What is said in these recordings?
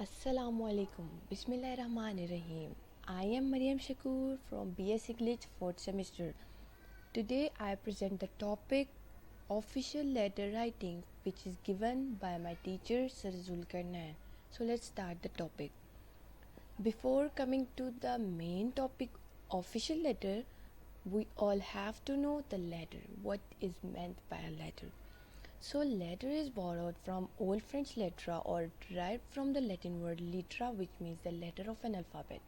Assalamu alaikum. Bismillahirrahmanirrahim. I am Mariam Shakur from BS English 4th semester. Today I present the topic official letter writing, which is given by my teacher Sir Zulqarnain. So let's start the topic. Before coming to the main topic official letter, we all have to know the letter. What is meant by a letter? So letter is borrowed from Old French lettera or derived from the Latin word litera, which means the letter of an alphabet.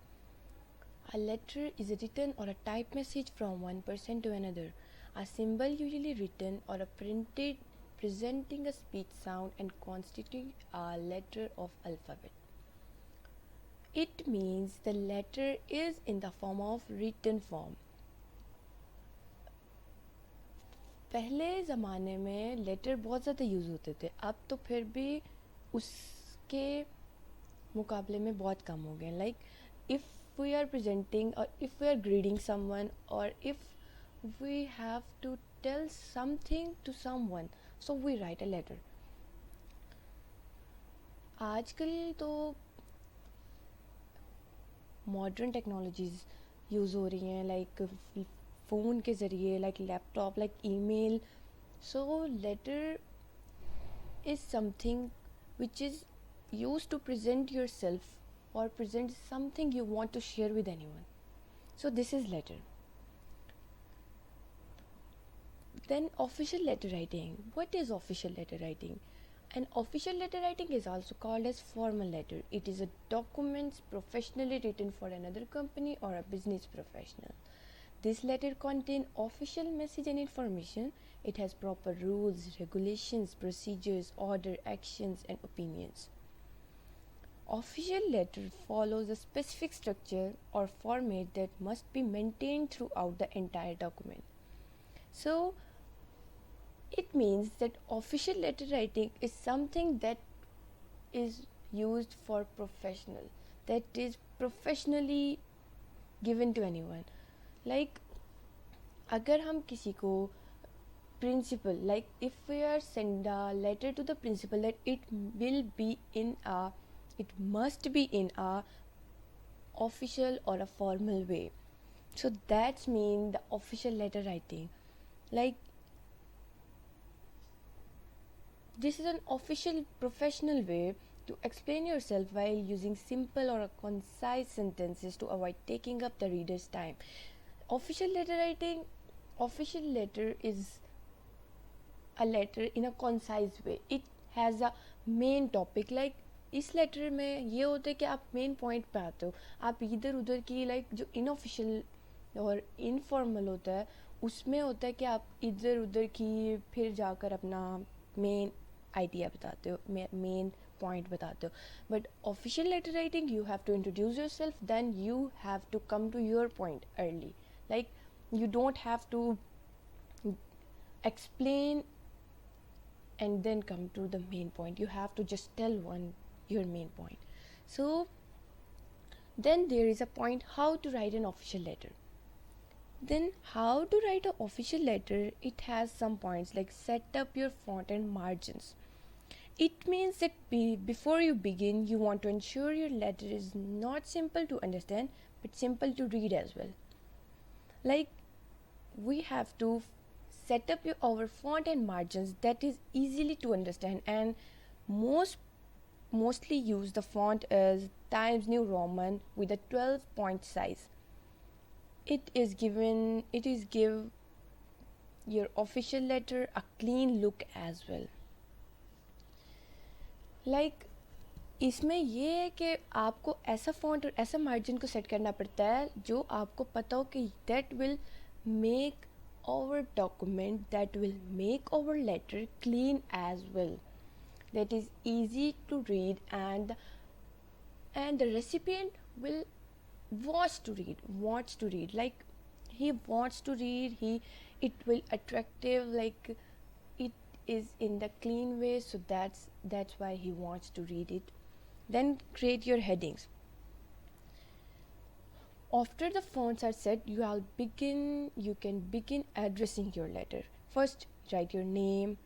A letter is a written or a typed message from one person to another. A symbol usually written or a printed presenting a speech sound and constituting a letter of alphabet. It means the letter is in the form of written form. पहले ज़माने में letter बहुत ज़्यादा use होते थे, अब तो फिर भी उसके मुकाबले में बहुत कम हो गए. Like if we are presenting और if we are greeting someone और if we have to tell something to someone, so we write a letter. आजकल तो मॉडर्न टेक्नोलॉजीज़ यूज़ हो रही हैं, लाइक फ़ोन के ज़रिए, like laptop, like email. So letter is something which is used to present yourself or present something you want to share with anyone. So this is letter. Then official letter writing. What is official letter writing? An official letter writing is also called as formal letter. It is a document professionally written for another company or a business professional. This letter contains official message and information. It has proper rules, regulations, procedures, order, actions and opinions. Official letter follows a specific structure or format that must be maintained throughout the entire document. So it means that official letter writing is something that is used for professional, that is professionally given to anyone. Like अगर हम किसी को principal, like if we are send a letter to the principal, that it must be in a official or a formal way. So that's mean the official letter writing. Like this is an official professional way to explain yourself while using simple or concise sentences to avoid taking up the reader's time. Official letter writing, official letter is a letter in a concise way. It has a main topic. Like इस letter में ये होता है कि आप main point पे आते हो. आप इधर उधर की लाइक जो इनऑफिशियल और इनफॉर्मल होता है उसमें होता है कि आप इधर उधर की फिर जाकर अपना मेन आइडिया बताते हो, मेन पॉइंट बताते हो. But official letter writing you have to introduce yourself, then you have to come to your point early. Like you don't have to explain and then come to the main point. You have to just tell your main point. So then there is a point how to write an official letter. Then how to write an official letter, it has some points like set up your font and margins. It means that before you begin, you want to ensure your letter is not simple to understand but simple to read as well. Like we have to set up our font and margins that is easily to understand, and mostly use the font as Times New Roman with a 12-point size. It give your official letter a clean look as well. Like इसमें ये है कि आपको ऐसा font और ऐसा margin को set करना पड़ता है जो आपको पता हो कि that will make our document, that will make our letter clean as well, that is easy to read, and the recipient will wants to read, like he wants to read, it will attractive, like it is in the clean way, so that's why he wants to read it. Then create your headings. After the fonts are set, you can begin addressing your letter. First, write your name,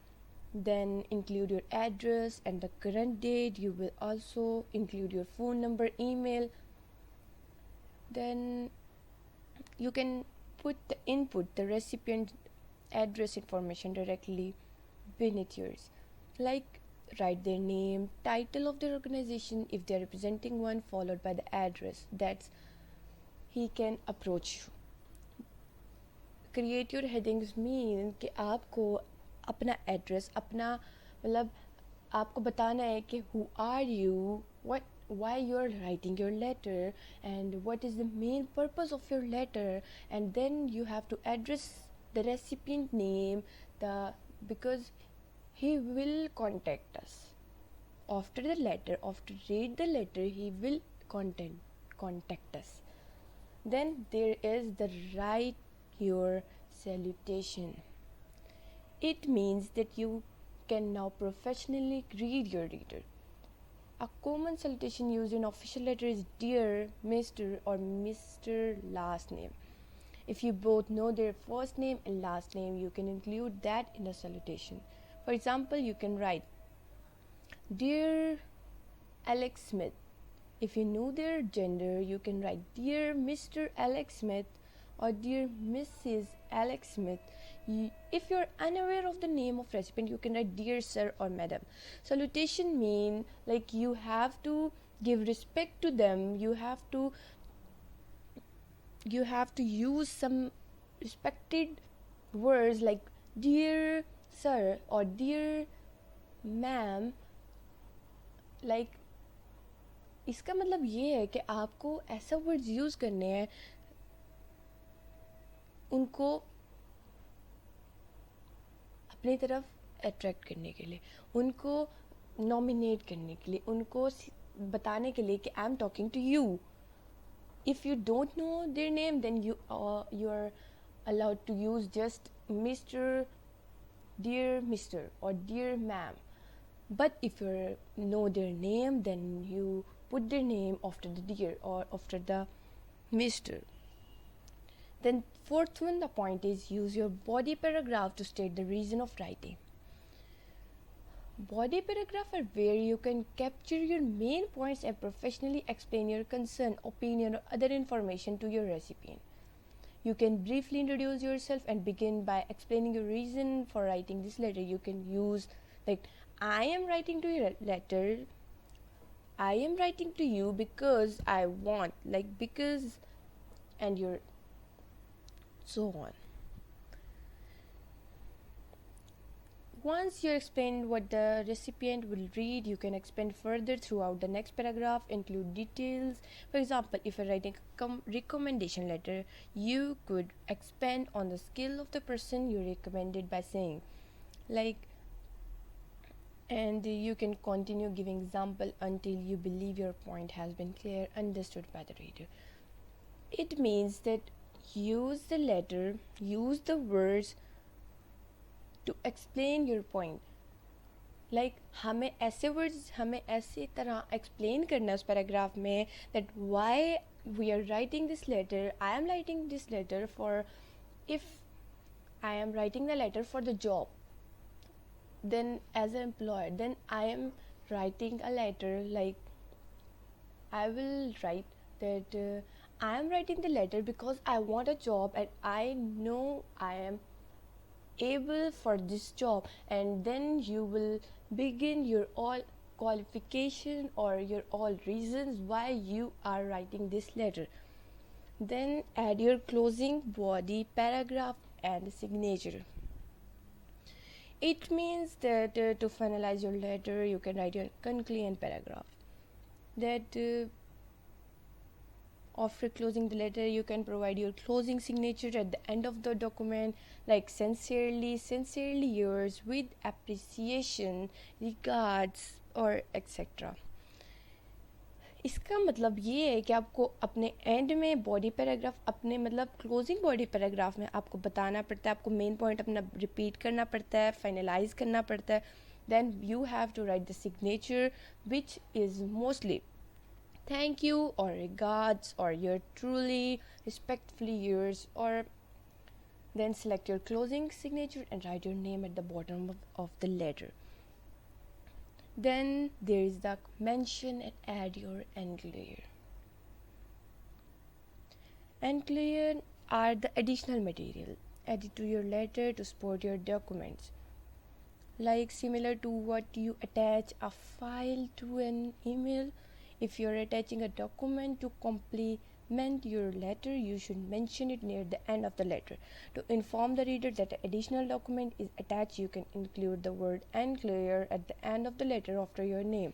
Then include your address and the current date. You will also include your phone number, email. Then you can put the recipient address information directly beneath yours, like write their name, title of their organization if they are representing one, followed by the address that he can approach you. Create your headings mean कि आपको अपना address, अपना मतलब आपको बताना है कि who are you, what why you're writing your letter, and what is the main purpose of your letter, and then you have to address the recipient name, because he will contact us after the letter. After read the letter, he will contact us. Then there is the write your salutation. It means that you can now professionally greet your reader. A common salutation used in official letter is dear, Mr. or Mr. last name. If you both know their first name and last name, you can include that in the salutation. For example, you can write Dear Alex Smith. If you know their gender, you can write Dear Mr. Alex Smith or Dear Mrs. Alex Smith. If you're unaware of the name of recipient, you can write Dear Sir or Madam. Salutation mean like you have to give respect to them. You have to use some respected words like Dear Sir or Dear Ma'am. Like इसका मतलब ये है कि आपको ऐसा words use करने हैं उनको अपनी तरफ अट्रैक्ट करने के लिए, उनको नॉमिनेट करने के लिए, उनको बताने के लिए कि I am talking to you. If you don't know their name, then you are allowed to use just Mr., Dear Mr. or Dear Ma'am. But if you know their name, then you put their name after the dear or after the Mr. Then fourth one, the point is use your body paragraph to state the reason of writing. Body paragraph are where you can capture your main points and professionally explain your concern, opinion, or other information to your recipient. You can briefly introduce yourself and begin by explaining your reason for writing this letter. You can use like I am writing to your letter. I am writing to you because I want, like because, and your so on. Once you explain what the recipient will read, you can expand further throughout the next paragraph, include details. For example, if you're writing a recommendation letter, you could expand on the skill of the person you recommended by saying, like, and you can continue giving example until you believe your point has been clear, understood by the reader. It means that use the letter, use the words to explain your point. Like हमें ऐसे words, हमें ऐसे तरह explain करना उस paragraph में that why we are writing this letter. I am writing this letter for, if I am writing the letter for the job, then as an employer, then I am writing a letter like I will write that I am writing the letter because I want a job and I know I am able for this job, and then you will begin your all qualification or your all reasons why you are writing this letter. Then add your closing body paragraph and signature. It means that to finalize your letter, you can write your conclusion paragraph. That after closing the letter, you can provide your closing signature at the end of the document, like sincerely yours, with appreciation, regards, or etc. इसका मतलब ये है कि आपको अपने and में body paragraph, अपने मतलब क्लोजिंग बॉडी पैराग्राफ में आपको बताना पड़ता है, आपको मेन पॉइंट अपना रिपीट करना पड़ता है, फाइनलाइज करना पड़ता है. Then you have to write the signature which is mostly thank you or regards or you're truly respectfully yours, or Then select your closing signature and write your name at the bottom of the letter. Then there is the mention and add your enclosure. Enclosure are the additional material added to your letter to support your documents, like similar to what you attach a file to an email. If you're attaching a document to complement your letter, you should mention it near the end of the letter. To inform the reader that an additional document is attached, you can include the word enclosure at the end of the letter after your name.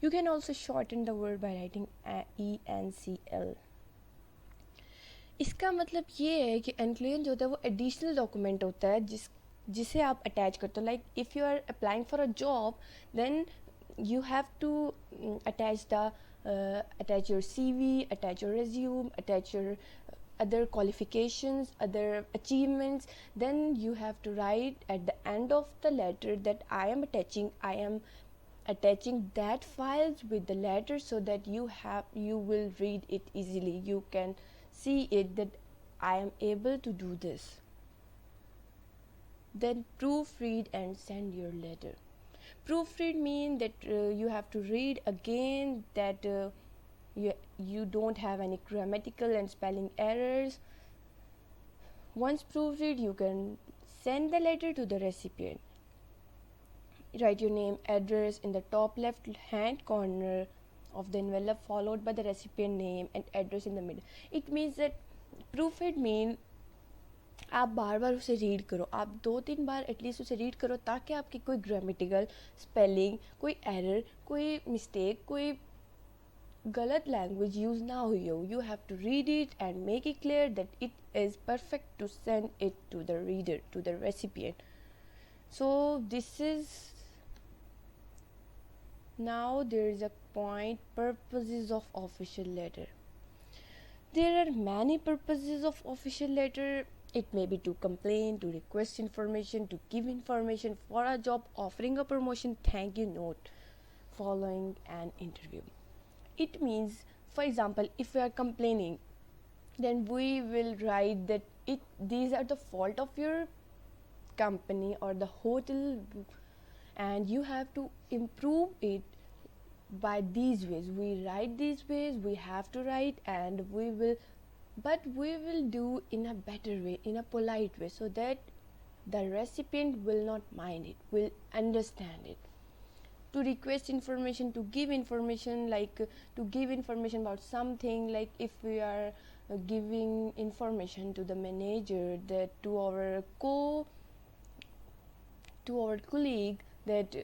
You can also shorten the word by writing ENCL. इसका मतलब ये है कि एनक्लेजर जो होता है वो additional document होता है जिसे आप अटैच करते हो. Like if you are applying for a job, then you have to attach your CV, attach your resume, attach your other qualifications, other achievements. Then you have to write at the end of the letter that I am attaching that files with the letter, so that you will read it easily. You can see it that I am able to do this. Then proofread and send your letter. Proofread means that you have to read again, that you don't have any grammatical and spelling errors. Once proofread, you can send the letter to the recipient. Write your name, address in the top left hand corner of the envelope, followed by the recipient name and address in the middle. It means that proofread means आप बार बार उसे read करो, आप 2-3 बार at least उसे read करो, ताकि आपकी कोई grammatical, spelling, कोई एरर, कोई मिस्टेक, कोई गलत लैंग्वेज यूज़ ना हुई हो. You have to read it and make it clear that it is perfect to send it to the reader, to the recipient. So this is now there is a point, purposes of official letter. There are many purposes of official letter. It may be to complain, to request information, to give information for a job, offering a promotion, thank you note, following an interview. It means, for example, if we are complaining, then we will write that these are the fault of your company or the hotel, and you have to improve it by these ways. We write these ways, we have to write, and we will do in a better way, in a polite way, so that the recipient will not mind it, will understand it. To request information, to give information, like to give information about something, like if we are giving information to the manager, that to our colleague, that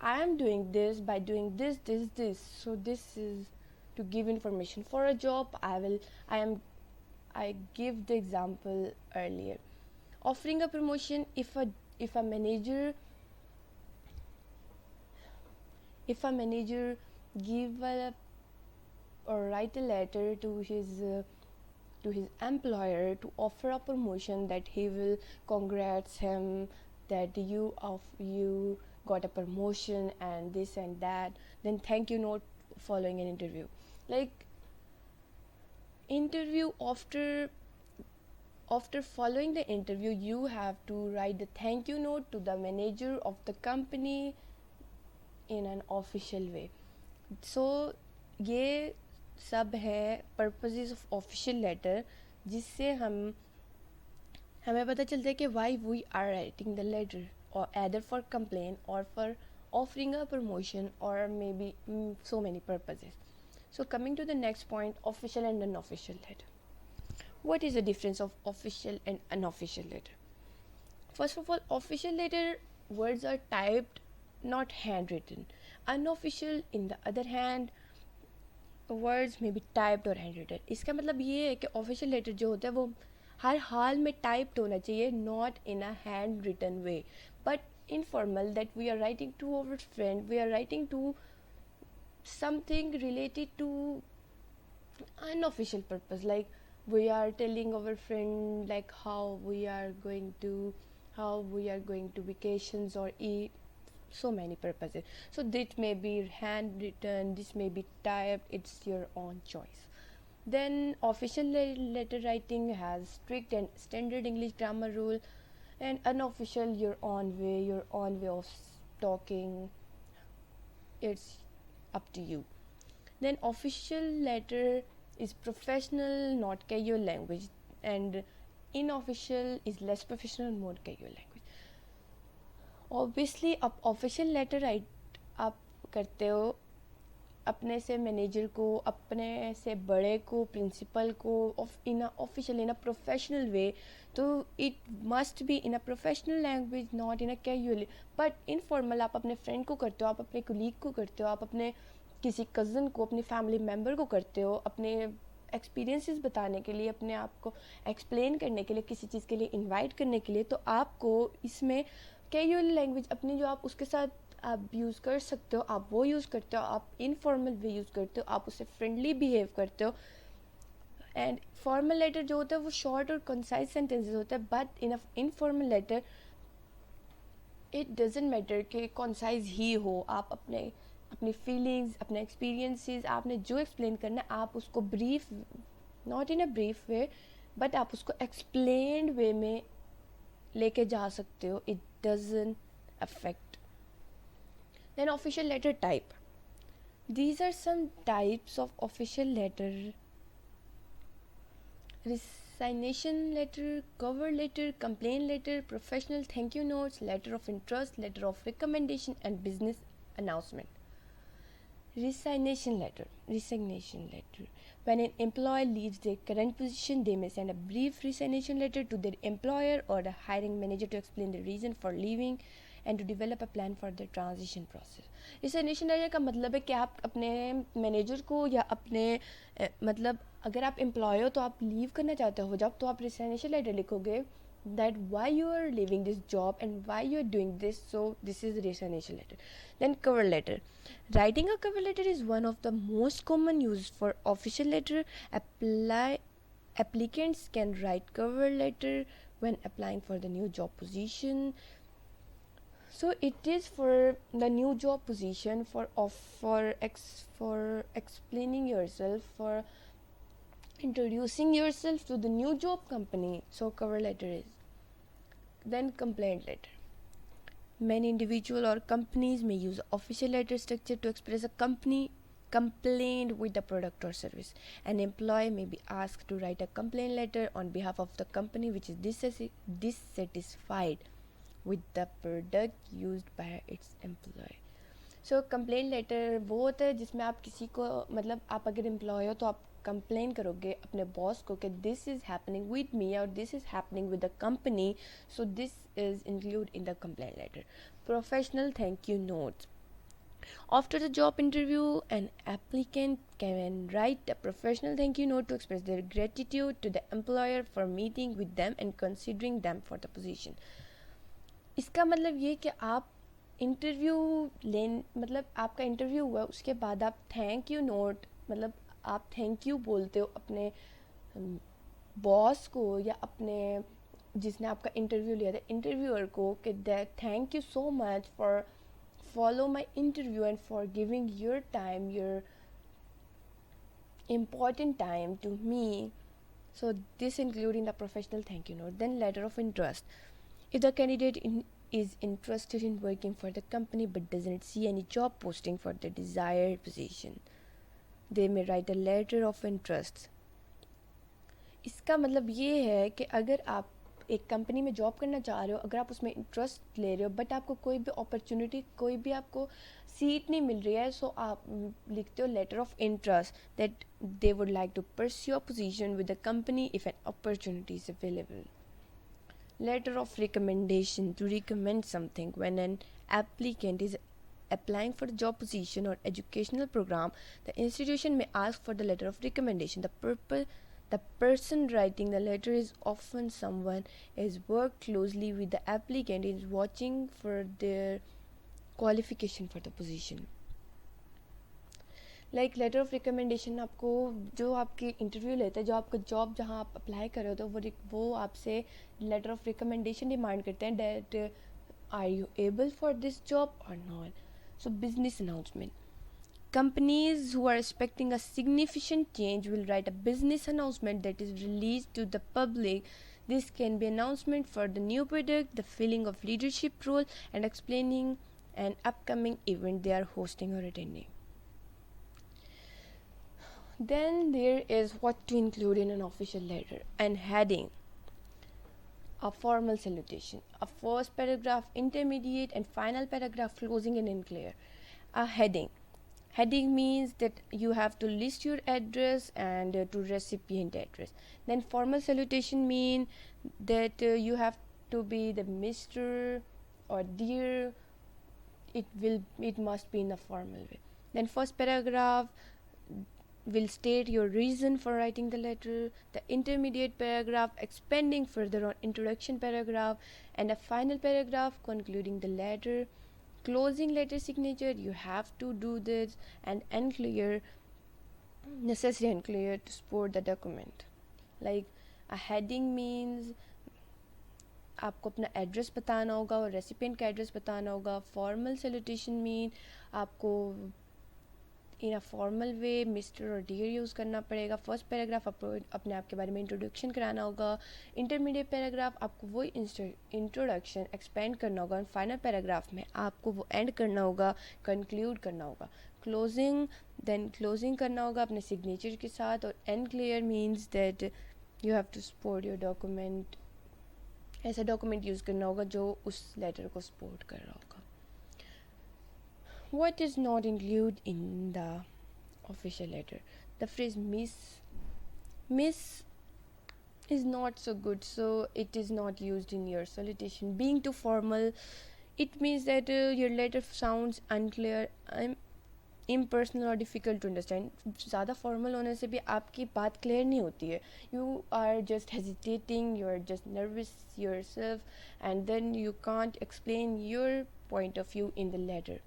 I am doing this by doing this. So this is to give information for a job. I give the example earlier. Offering a promotion, if a manager give or write a letter to his employer to offer a promotion, that he will congrats him that you got a promotion and this and that, then thank you note following an interview. Like interview, after following the interview, you have to write the thank you note to the manager of the company in an official way. So ये सब है purposes of official letter, जिससे हमें पता चलता है कि why we are writing the letter, or either for complaint or for offering a promotion, or maybe so many purposes. So coming to the next point, official and unofficial letter. What is the difference of official and unofficial letter? First of all, official letter words are typed, not handwritten. Unofficial, in the other hand, words may be typed or handwritten. इसका मतलब ये है कि official letter जो होता है वो हर हाल में typed होना चाहिए, not in a handwritten way. But informal, that we are writing to our friend, we are writing to something related to unofficial purpose, like we are telling our friend like how we are going to vacations or eat, so many purposes. So this may be handwritten, this may be typed, it's your own choice. Then official letter writing has strict and standard English grammar rule, and unofficial your own way of talking. It's up to you. Then official letter is professional, not casual language, and unofficial is less professional, more casual language. Obviously अब official letter right आप करते हो अपने से manager को, अपने से बड़े को, प्रिंसिपल को, इन official in a professional way, तो it must be in a professional language, not in a casual. But informal आप अपने फ्रेंड को करते हो, आप अपने कोलीग को करते हो, आप अपने किसी कज़न को, अपनी फैमिली मेम्बर को करते हो, अपने एक्सपीरियंसेस बताने के लिए, अपने आप को एक्सप्लेन करने के लिए, किसी चीज़ के लिए इनवाइट करने के लिए, तो आपको इसमें कैजुअल लैंग्वेज अपनी जो आप उसके साथ आप यूज़ कर सकते हो, आप वो यूज़ करते हो. आप इनफॉर्मल वे यूज़ करते हो, आप उससे फ्रेंडली बिहेव करते हो. एंड फॉर्मल लेटर जो होता है वो शॉर्ट और कंसाइज सेंटेंसेस होता है. But in informal letter it doesn't matter कि कंसाइज ही हो. आप अपनी फीलिंग्स, अपने एक्सपीरियंसेस, आपने जो एक्सप्लेन करना है आप उसको brief, not in a brief way, but आप उसको एक्सप्लेन्ड वे में लेके जा सकते हो. It doesn't affect. Then official letter type. These are some types of official letter: resignation letter, cover letter, complaint letter, professional thank you notes, letter of interest, letter of recommendation, and business announcement. Resignation letter. When an employee leaves their current position, they may send a brief resignation letter to their employer or the hiring manager to explain the reason for leaving and to develop a plan for the transition process. Resignation letter का मतलब है कि आप अपने manager को या अपने मतलब अगर आप एम्प्लॉय हो तो आप लीव करना चाहते हो जब, तो आप resignation letter लिखोगे that why you are leaving this job and why you are doing this. So this is resignation letter. Then cover letter. Writing a cover letter is one of the most common use for official letter. Applicants can write cover letter when applying for the new job position. So it is for the new job position, for explaining yourself, for introducing yourself to the new job company. So cover letter is. Then complaint letter. Many individual or companies may use official letter structure to express a company complaint with the product or service. An employee may be asked to write a complaint letter on behalf of the company which is dissatisfied with the product used by its employee. So complaint letter वो होता है जिसमें आप किसी को, मतलब आप अगर एम्प्लॉय हो तो आप कंप्लेन करोगे अपने बॉस को कि this is happening with me और this is happening with the company. So this is include in the complaint letter. Professional thank you notes. After the job interview, an applicant can write a professional thank you note to express their gratitude to the employer for meeting with them and considering them for the position. इसका मतलब ये कि आप interview मतलब आपका interview हुआ, उसके बाद आप थैंक यू नोट, मतलब आप थैंक यू बोलते हो अपने बॉस को या अपने जिसने आपका इंटरव्यू लिया था इंटरव्यूअर को कि thank you so much for follow my interview and for giving your time, your important time to me. So this including the professional thank you note. Then letter of interest. If the candidate is interested in working for the company but doesn't see any job posting for the desired position, they may write a letter of interest. इसका मतलब ये है कि अगर आप एक company में job करना चाह रहे हो, अगर आप उसमें इंटरेस्ट ले रहे हो बट आपको कोई भी अपॉर्चुनिटी, कोई भी आपको सीट नहीं मिल रही है, सो आप लिखते हो letter of interest that they would like to pursue a position with the company if an opportunity is available. Letter of recommendation, to recommend something. When an applicant is applying for a job position or educational program, the institution may ask for the letter of recommendation. The person writing the letter is often someone who has worked closely with the applicant and is watching for their qualification for the position. Like letter of recommendation आपको जो आपकी interview लेता है, जो आपका job जहाँ आप apply कर रहे हो तो वो आपसे लेटर ऑफ रिकमेंडेशन डिमांड करते हैं that are you able for this job और not. So business announcement. Companies who are expecting a significant change will write a business announcement that is released to the public. This can be announcement for the new product, the filling of leadership role, and explaining an upcoming event they are hosting or attending. Then there is what to include in an official letter and heading. A formal salutation, a first paragraph, intermediate and final paragraph, closing and unclear. A heading. Heading means that you have to list your address and to recipient address. Then formal salutation mean that you have to be the Mr. or dear. It must be in a formal way. Then first paragraph will state your reason for writing the letter, the intermediate paragraph expanding further on introduction paragraph, and a final paragraph concluding the letter. Closing letter signature, you have to do this, and unclear, necessary unclear to support the document. Like a heading means आपको अपना address बताना होगा और recipient का address बताना होगा. Formal salutation mean आपको इन a formal way mister और डियर यूज़ करना पड़ेगा. फर्स्ट पैराग्राफ आपको अपने आप के बारे में इंट्रोडक्शन कराना होगा. इंटरमीडिएट पैराग्राफ आपको वो इंट्रोडक्शन एक्सपेंड करना होगा. और फाइनल पैराग्राफ में आपको वो एंड करना होगा, कंक्लूड करना होगा. क्लोजिंग, देन क्लोजिंग करना होगा अपने सिग्नेचर के साथ. और and clear means that you have to support your document. ऐसा डॉक्यूमेंट यूज़ करना होगा जो उस लेटर को सपोर्ट कर रहा होगा. What is not included in the official letter? The phrase miss is not so good, so it is not used in your salutation. Being too formal, it means that your letter sounds unclear, impersonal or difficult to understand. ज़्यादा formal होने से भी आपकी बात clear नहीं होती है. You are just hesitating, you are just nervous yourself, and then you can't explain your point of view in the letter.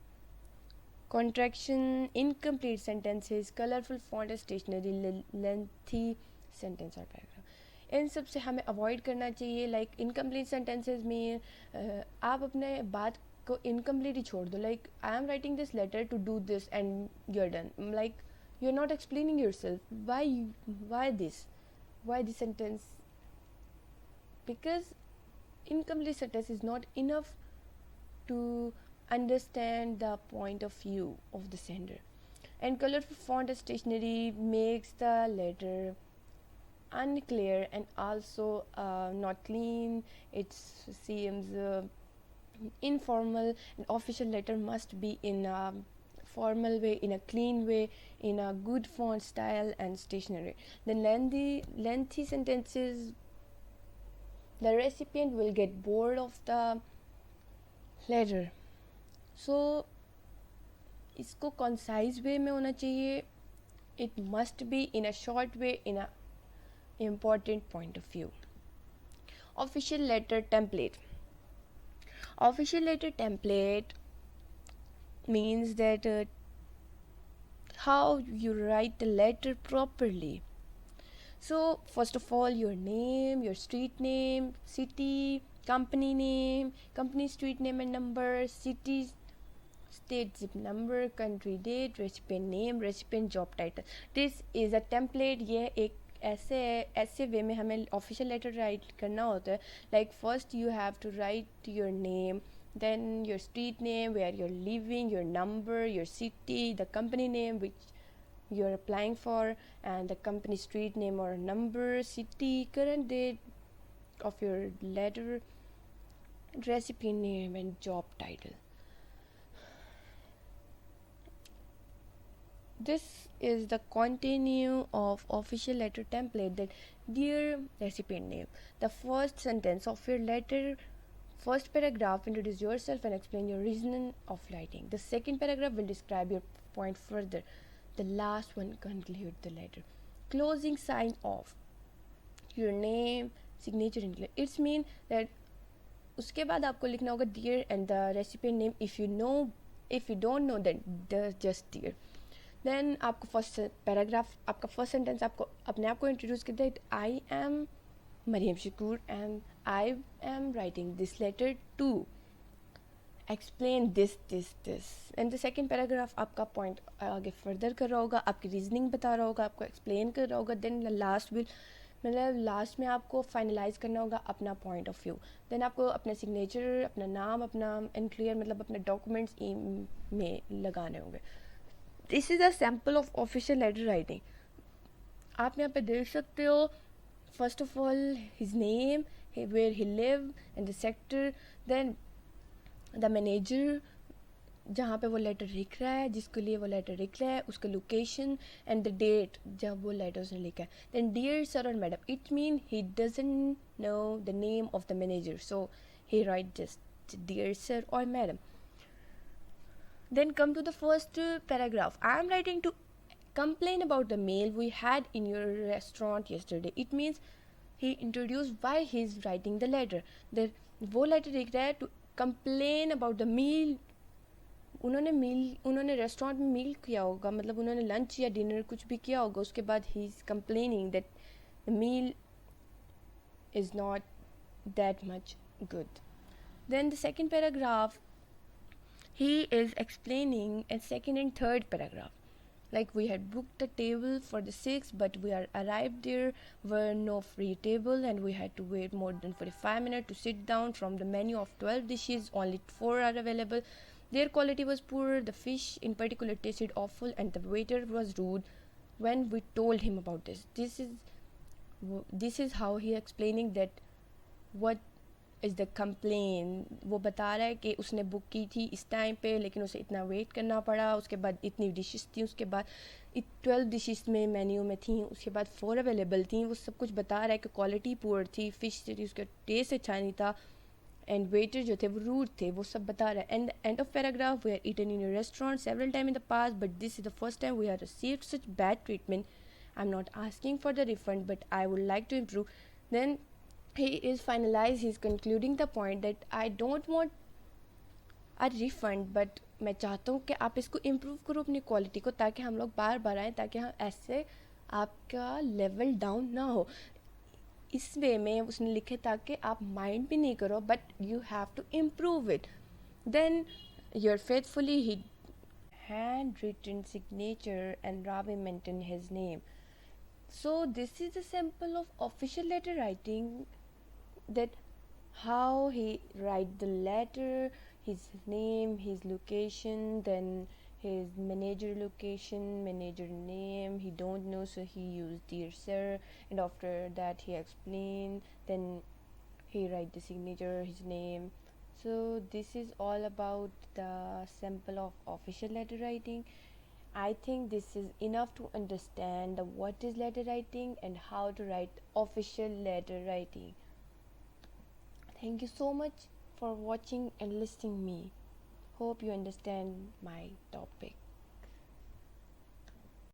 Contraction, incomplete sentences, colorful font stationery, lengthy sentence or paragraph. इन सब से हमें avoid करना चाहिए. Like incomplete sentences में आप अपने बात को इनकम्प्लीट ही छोड़ दो. Like I am writing this letter to do this and you are done. Like you are not explaining yourself. Why this sentence? Because incomplete sentence is not enough to understand the point of view of the sender. And colorful font stationery makes the letter unclear and also not clean. It seems informal. An official letter must be in a formal way, in a clean way, in a good font style and stationery. Then lengthy sentences, the recipient will get bored of the letter. So इसको concise way में होना चाहिए. It must be in a short way, in a important point of view. Official letter template. Official letter template means that how you write the letter properly. So first of all, your name, your street name, city, company name, company street name and number, city, state zip number, country date, recipient name, recipient job title. This is a template. ये एक ऐसे वे में हमें official letter right करना होता है. Like first you have to write your name, then your street name, where you're living, your number, your city, the company name which you're applying for, and the company street name or number, city, current date of your letter, recipient name and job title. This is the continue of official letter template. That dear recipient name, the first sentence of your letter, first paragraph introduce yourself and explain your reason of writing. The second paragraph will describe your point further. The last one conclude the letter. Closing sign off, your name, signature include. It's mean that उसके बाद आपको लिखना होगा dear and the recipient name. If you don't know, then just dear. Then आपको first paragraph, आपका first sentence आपको अपने आप को इंट्रोड्यूस करता है. I am Mariam Shakoor and I am writing this letter to, explain this and the second paragraph आपका point आगे फर्दर कर रहा होगा, आपकी रीजनिंग बता रहा होगा, आपको एक्सप्लेन कर रहा होगा. देन लास्ट विल मतलब लास्ट में आपको फाइनलाइज करना होगा अपना पॉइंट ऑफ व्यू. देन आपको अपना सिग्नेचर, अपना नाम, अपना एंड क्लियर मतलब अपने डॉक्यूमेंट्स में लगाने होंगे. This is a sample of official letter writing. आप यहाँ पे देख सकते हो. First of all his name, where he live and the sector. Then the manager जहाँ पे वो लेटर लिख रहा है, जिसके लिए वो लेटर लिख रहा है, उसका लोकेशन एंड द डेट जब वो लेटर उसने लिखा है. देन डियर सर और madam, it mean he doesn't know the name of the manager, so he write just dear sir or madam. Then come to the first paragraph. I am writing to complain about the meal we had in your restaurant yesterday. It means he introduced why he is writing the letter. Then वो letter लिख रहा है to complain about the meal. उन्होंने restaurant में मील किया होगा, मतलब उन्होंने लंच या डिनर कुछ भी किया होगा. उसके बाद he is complaining that the meal is not that much good. Then the second paragraph he is explaining a second and third paragraph. Like we had booked the table for the 6, but we are arrived there were no free table and we had to wait more than 45 minutes to sit down. From the menu of 12 dishes, only 4 are available. Their quality was poor. The fish in particular tasted awful and the waiter was rude when we told him about this. This is how he explaining that what is the complain. वो बता रहा है कि उसने book की थी इस time पे, लेकिन उसे इतना वेट करना पड़ा. उसके बाद इतनी डिशेस थी, उसके बाद 12 डिशेस में मेन्यू में थी, उसके बाद 4 अवेलेबल थी. वो सब कुछ बता रहा है कि क्वालिटी पुअर थी, फ़िश थी, उसका टेस्ट अच्छा नहीं था, एंड वेटर जो थे वो रूड थे. वो सब बता रहा है. And end of paragraph, we are eaten in your restaurant several time in the past, but this is the first time we are received such bad treatment. I am not asking for the refund, but I would like to improve. Then he is finalized, he's concluding the point that I don't want a refund, but मैं चाहता हूँ कि आप इसको improve करो अपनी quality को, ताकि हम लोग बार बार आएँ, ताकि हम ऐसे आपका लेवल डाउन ना हो. इस वे में उसने लिखे ताकि आप माइंड भी नहीं करो, but you have to improve it. Then your faithfully he handwritten signature and Ravi mentioned his name. So this is a sample of official letter writing, that how he write the letter, his name, his location, then his manager location, manager name, he don't know, so he used dear sir, and after that he explained, then he write the signature, his name. So this is all about the sample of official letter writing. I think this is enough to understand what is letter writing and how to write official letter writing. Thank you so much for watching and listening me. Hope you understand my topic.